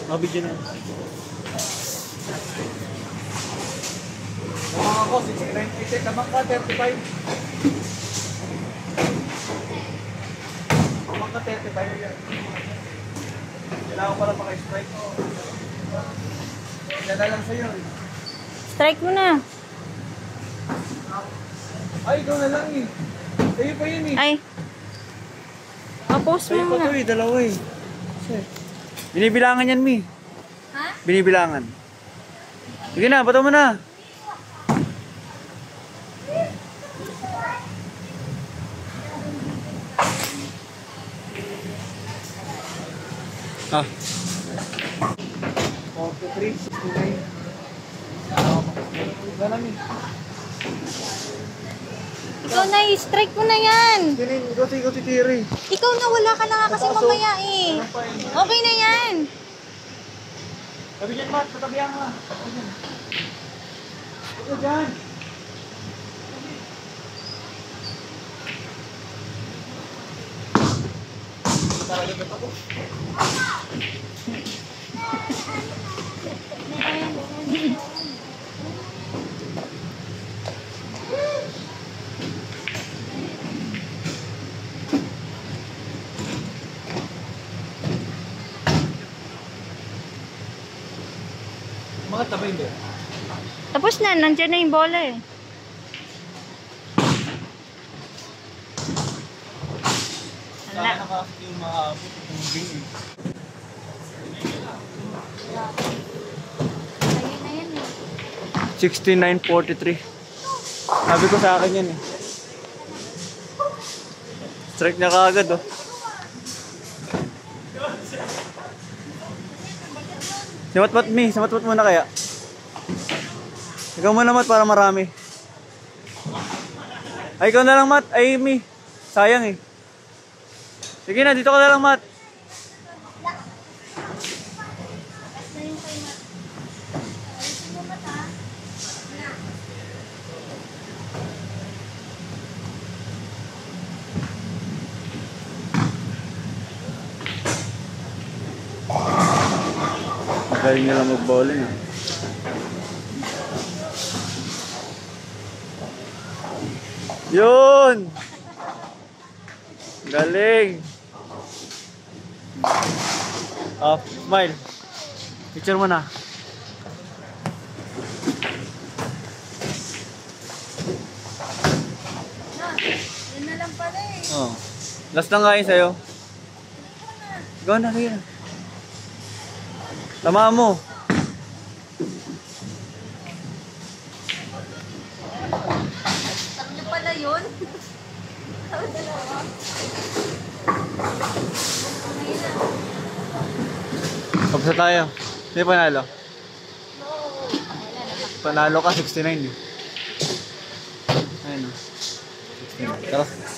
Mabigyan na. Mga ako, 69. Naman ka, 35. Naman ka, 35 yan. Kailangan ko pala maka-strike ko. Yan na lang sa'yo. Strike mo na. Ay, ikaw na lang eh. Sa'yo pa yun eh. Ay. Post Sa'yo mo pa na. to eh, dalawa eh. Binibilangan yan, Mi. Ha? Binibilangan. Sige na, bato mo na. Ah. 43, 69. Yan namin. Ikaw na, strike mo na yan. Ikaw si Tiri. Ikaw na, wala ka na nga kasi mamaya eh. Okay na yan. Sabi niyan, Matt, patabihan ka. Ito dyan. Talaga ba ako? Mga tabay ba? Tapos na, nandiyan na yung bola eh. Sana nakakit yung maabot yung game eh. Ayun na yan eh. 69-43. Sabi ko sa akin yan eh. Strike na kaagad oh. Simatmat Mi, simatmat muna kaya. Ikaw muna Mat para marami. Ay ikaw na lang Mat, ay Mi. Sayang eh. Sige na, dito ka na lang Mat. Magaling nila mag-bowling ah. Yun! Galing! Oh, smile. Picture mo na. Yun na lang pala eh. Oh. Last na nga yun sa'yo. Go na, sige na. Tama mo. Sabi pala yun? Sabi dalawa? Kapsa tayo. Hindi panalo. Panalo ka, 69 eh. Ayun o. 69. Tara.